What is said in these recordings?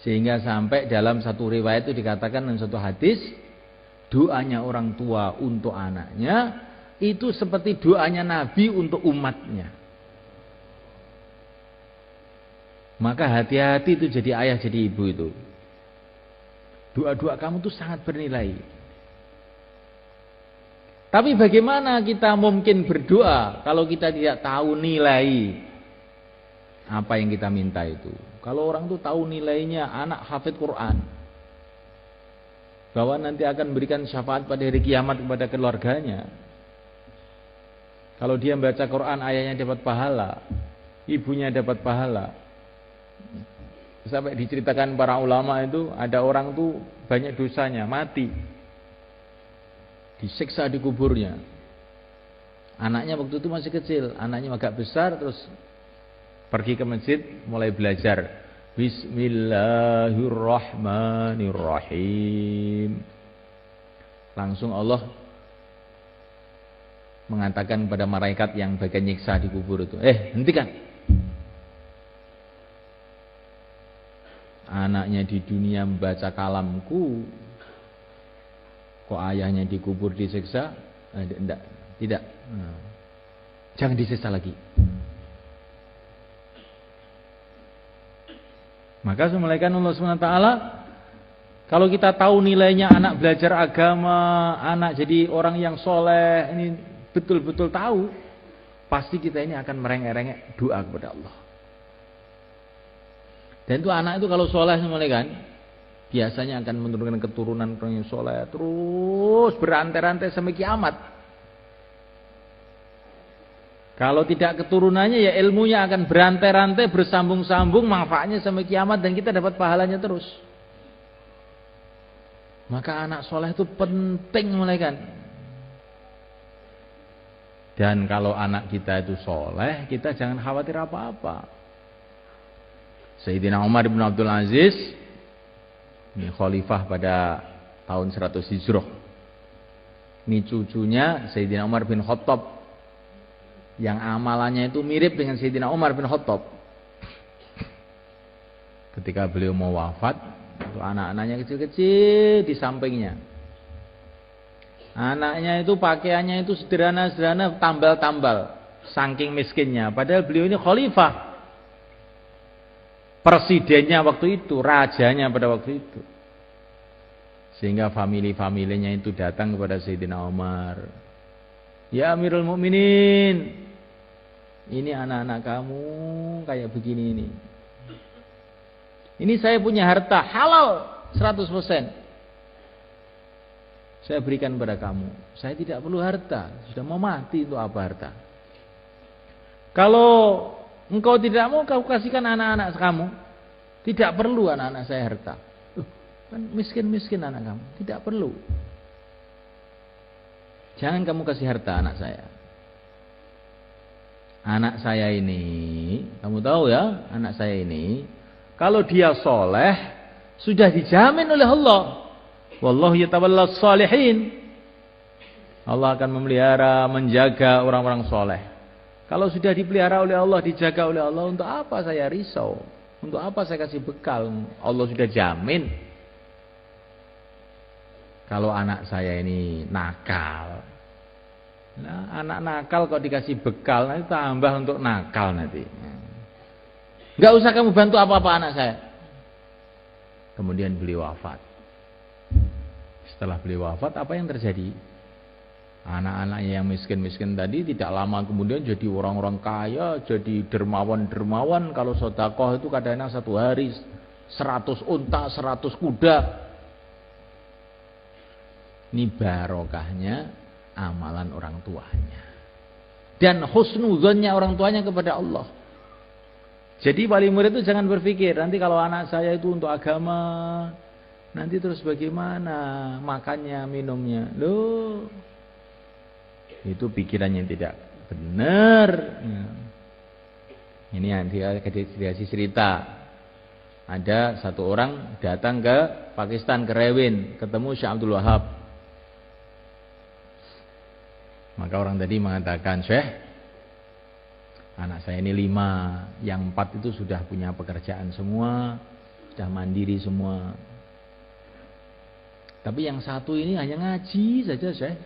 Sehingga sampai dalam satu riwayat itu dikatakan dalam satu hadis, doanya orang tua untuk anaknya itu seperti doanya Nabi untuk umatnya. Maka hati-hati itu jadi ayah jadi ibu itu. Doa-doa kamu itu sangat bernilai. Tapi bagaimana kita mungkin berdoa kalau kita tidak tahu nilai apa yang kita minta itu? Kalau orang itu tahu nilainya anak hafid Quran, bahwa nanti akan memberikan syafaat pada hari kiamat kepada keluarganya. Kalau dia membaca Quran, ayahnya dapat pahala, ibunya dapat pahala. Sampai diceritakan para ulama itu ada orang tuh banyak dosanya, mati, disiksa di kuburnya. Anaknya waktu itu masih kecil, anaknya agak besar, terus pergi ke masjid mulai belajar Bismillahirrahmanirrahim. Langsung Allah mengatakan kepada malaikat yang bagian nyiksa di kubur itu, hentikan. Anaknya di dunia membaca kalamku, kok ayahnya dikubur disiksa? Tidak. Jangan disiksa lagi. Maka semulaikan Allah SWT, kalau kita tahu nilainya anak belajar agama, anak jadi orang yang soleh, ini betul-betul tahu, pasti kita ini akan merengek-rengek doa kepada Allah. Dan itu anak itu kalau soleh semulaikan, biasanya akan menurunkan keturunan orang yang soleh, terus berantai-rantai sampai kiamat. Kalau tidak keturunannya, ya ilmunya akan berantai-rantai, bersambung-sambung, manfaatnya sampai kiamat, dan kita dapat pahalanya terus. Maka anak soleh itu penting mulaikan. Dan kalau anak kita itu soleh, kita jangan khawatir apa-apa. Sayyidina Umar bin Abdul Aziz, ini khalifah pada tahun 100 Hijrah. Ini cucunya Sayyidina Umar bin Khattab, yang amalannya itu mirip dengan Sayyidina Umar bin Khattab. Ketika beliau mau wafat, anak-anaknya kecil-kecil di sampingnya. Anaknya itu pakaiannya itu sederhana-sederhana, tambal-tambal, saking miskinnya. Padahal beliau ini khalifah, presidennya waktu itu, rajanya pada waktu itu. Sehingga family-familinya itu datang kepada Sayyidina Umar. Ya Amirul Mukminin, ini anak-anak kamu kayak begini ini. Ini saya punya harta halal 100%. Saya berikan kepada kamu. Saya tidak perlu harta, sudah mau mati untuk apa harta? Kalau engkau tidak mau, kau kasihkan anak-anak kamu. Tidak perlu anak-anak saya harta. Kan miskin-miskin anak kamu. Tidak perlu. Jangan kamu kasih harta anak saya. Anak saya ini, kamu tahu ya, anak saya ini, kalau dia soleh, sudah dijamin oleh Allah. Wallahu yatawallas shalihin. Allah akan memelihara, menjaga orang-orang soleh. Kalau sudah dipelihara oleh Allah, dijaga oleh Allah, untuk apa saya risau? Untuk apa saya kasih bekal? Allah sudah jamin. Kalau anak saya ini nakal, nah, anak nakal kok dikasih bekal, nanti tambah untuk nakal nanti. Enggak usah kamu bantu apa-apa anak saya. Kemudian beliau wafat. Setelah beliau wafat, apa yang terjadi? Anak-anaknya yang miskin-miskin tadi tidak lama kemudian jadi orang-orang kaya, jadi dermawan-dermawan. Kalau sedekah itu kadang-kadang satu hari 100 unta, 100 kuda. Ini barokahnya amalan orang tuanya. Dan husnuzonnya orang tuanya kepada Allah. Jadi wali murid itu jangan berpikir, nanti kalau anak saya itu untuk agama, nanti terus bagaimana makannya, minumnya. Loh, itu pikiran yang tidak benar. Ini yang dia dikasih cerita. Ada satu orang datang ke Pakistan, ke Rewin, ketemu Syekh Abdul Wahab. Maka orang tadi mengatakan, Syekh, anak saya ini 5, yang 4 itu sudah punya pekerjaan semua, sudah mandiri semua. Tapi yang satu ini hanya ngaji saja, Syekh.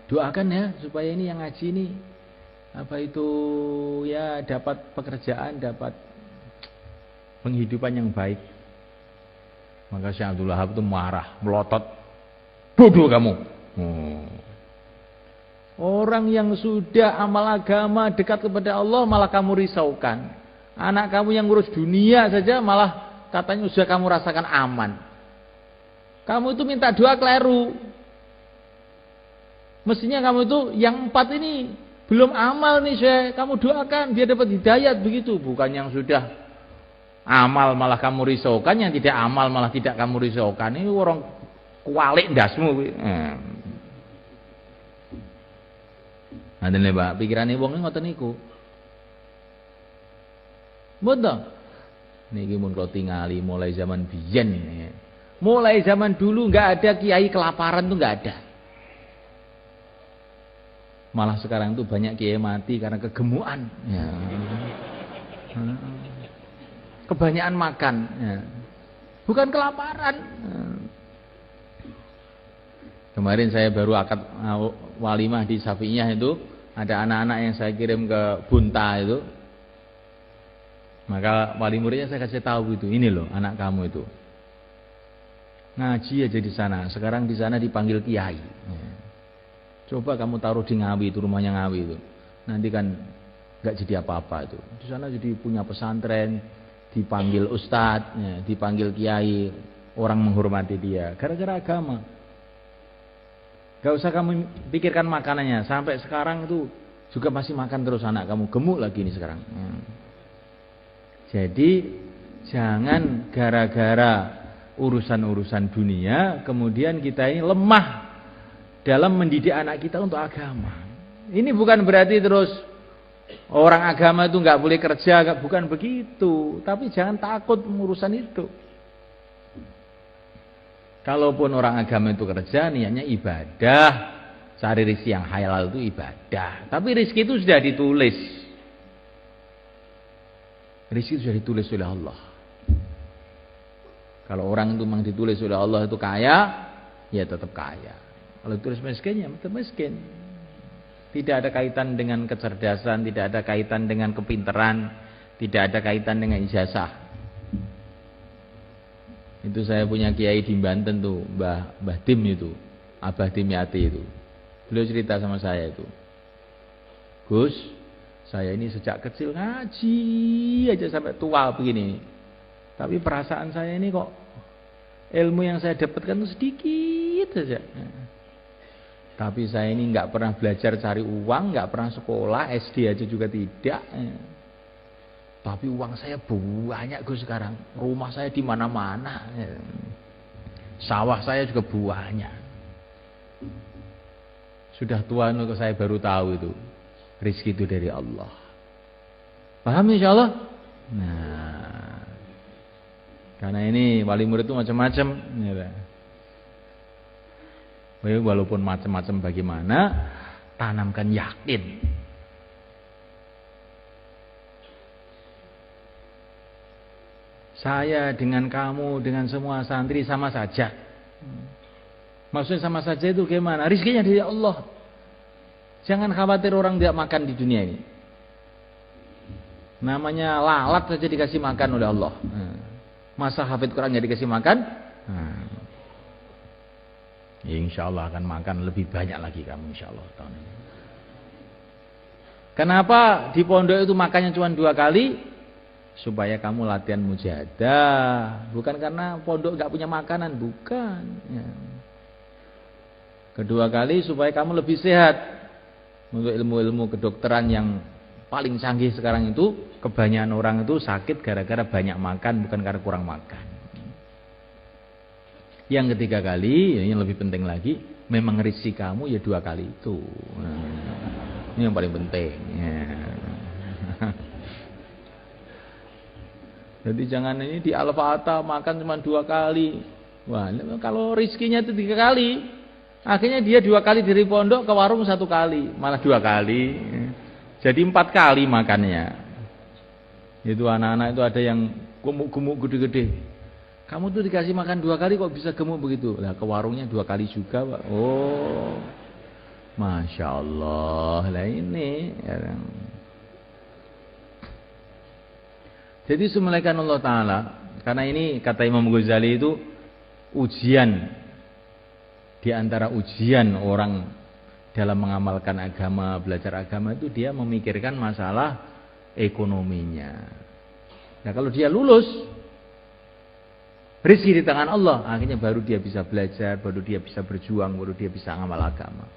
Doakan ya supaya ini yang ngaji ini ya dapat pekerjaan, dapat penghidupan yang baik. Maka Syekh Abdul Wahab itu marah, melotot. Bodoh kamu. Orang yang sudah amal agama dekat kepada Allah malah kamu risaukan. Anak kamu yang ngurus dunia saja malah katanya sudah kamu rasakan aman. Kamu itu minta doa keliru. Mestinya kamu itu yang 4 ini belum amal nih, Syekh. Kamu doakan biar dapat hidayat begitu, bukan yang sudah amal malah kamu risaukan, yang tidak amal malah tidak kamu risaukan. Ini orang kualik ndasmu. Nanti Pak, pikirane wong ngoten niku. Mboten. Niki mun kula tingali mulai zaman biyen. Mulai zaman dulu enggak ada kiai kelaparan tuh enggak ada. Malah sekarang tuh banyak kiai mati karena kegemukan. Ya. Kebanyakan makan. Ya. Bukan kelaparan. Kemarin saya baru akad walimah di Safi'iyah itu, ada anak-anak yang saya kirim ke Bunta itu. Maka wali muridnya saya kasih tahu itu, ini loh anak kamu itu. Ngaji aja di sana, sekarang di sana dipanggil kiai. Coba kamu taruh di Ngawi itu, rumahnya Ngawi itu. Nanti kan enggak jadi apa-apa itu. Di sana jadi punya pesantren, dipanggil ustadz, dipanggil kiai, orang menghormati dia gara-gara agama. Gak usah kamu pikirkan makanannya. Sampai sekarang itu juga masih makan terus anak kamu. Gemuk lagi ini sekarang. Jadi jangan gara-gara urusan-urusan dunia kemudian kita ini lemah dalam mendidik anak kita untuk agama. Ini bukan berarti terus orang agama itu nggak boleh kerja, bukan begitu. Tapi jangan takut urusan itu. Kalaupun orang agama itu kerja, niatnya ibadah, cari rezeki yang halal itu ibadah. Tapi rezeki itu sudah ditulis. Rezeki sudah ditulis oleh Allah. Kalau orang itu memang ditulis oleh Allah itu kaya, ya tetap kaya. Kalau ditulis miskin, ya tetap miskin. Tidak ada kaitan dengan kecerdasan, tidak ada kaitan dengan kepintaran, tidak ada kaitan dengan ijazah. Itu saya punya kiai di Banten tuh, Mbah Dim itu, Abah Dimyati itu. Beliau cerita sama saya itu, Gus, saya ini sejak kecil ngaji aja sampai tua begini. Tapi perasaan saya ini kok ilmu yang saya dapatkan itu sedikit saja. Tapi saya ini nggak pernah belajar cari uang, nggak pernah sekolah, SD aja juga tidak. Tapi uang saya banyak Gus sekarang. Rumah saya di mana-mana. Sawah saya juga banyak. Sudah tua itu saya baru tahu itu. Rezeki itu dari Allah. Paham insyaallah? Nah. Karena ini wali murid itu macam-macam. Walaupun macam-macam bagaimana, tanamkan yakin. Saya dengan kamu, dengan semua santri sama saja. Maksudnya sama saja itu gimana? Rizkinya dari Allah. Jangan khawatir orang tidak makan di dunia ini. Namanya lalat saja dikasih makan oleh Allah. Masa hafid Quran nggak dikasih makan? Insya Allah akan makan lebih banyak lagi kamu insya Allah tahun ini. Kenapa di pondok itu makannya cuma 2 kali? Supaya kamu latihan mujahadah, bukan karena pondok nggak punya makanan, bukan. Ya. Kedua kali supaya kamu lebih sehat. Untuk ilmu-ilmu kedokteran yang paling canggih sekarang itu, kebanyakan orang itu sakit gara-gara banyak makan, bukan karena kurang makan. Yang ketiga kali, ini yang lebih penting lagi, memang rezeki kamu ya 2 kali itu. Ini yang paling penting. Ya. Jadi jangan ini di Al-Fatah makan cuma 2 kali. Wah, kalau rizkinya itu 3 kali, akhirnya dia 2 kali dari pondok ke warung 1 kali, malah 2 kali. Jadi 4 kali makannya. Itu anak-anak itu ada yang gemuk-gemuk gede-gede. Kamu tuh dikasih makan 2 kali kok bisa gemuk begitu? Lah ke warungnya 2 kali juga, Pak. Oh, Masya Allah. Lah ini ya. Jadi semulaikan Allah Ta'ala. Karena ini kata Imam Ghazali itu ujian. Di antara ujian orang dalam mengamalkan agama, belajar agama itu dia memikirkan masalah ekonominya. Nah kalau dia lulus, rezeki di tangan Allah, akhirnya baru dia bisa belajar, baru dia bisa berjuang, baru dia bisa ngamal agama.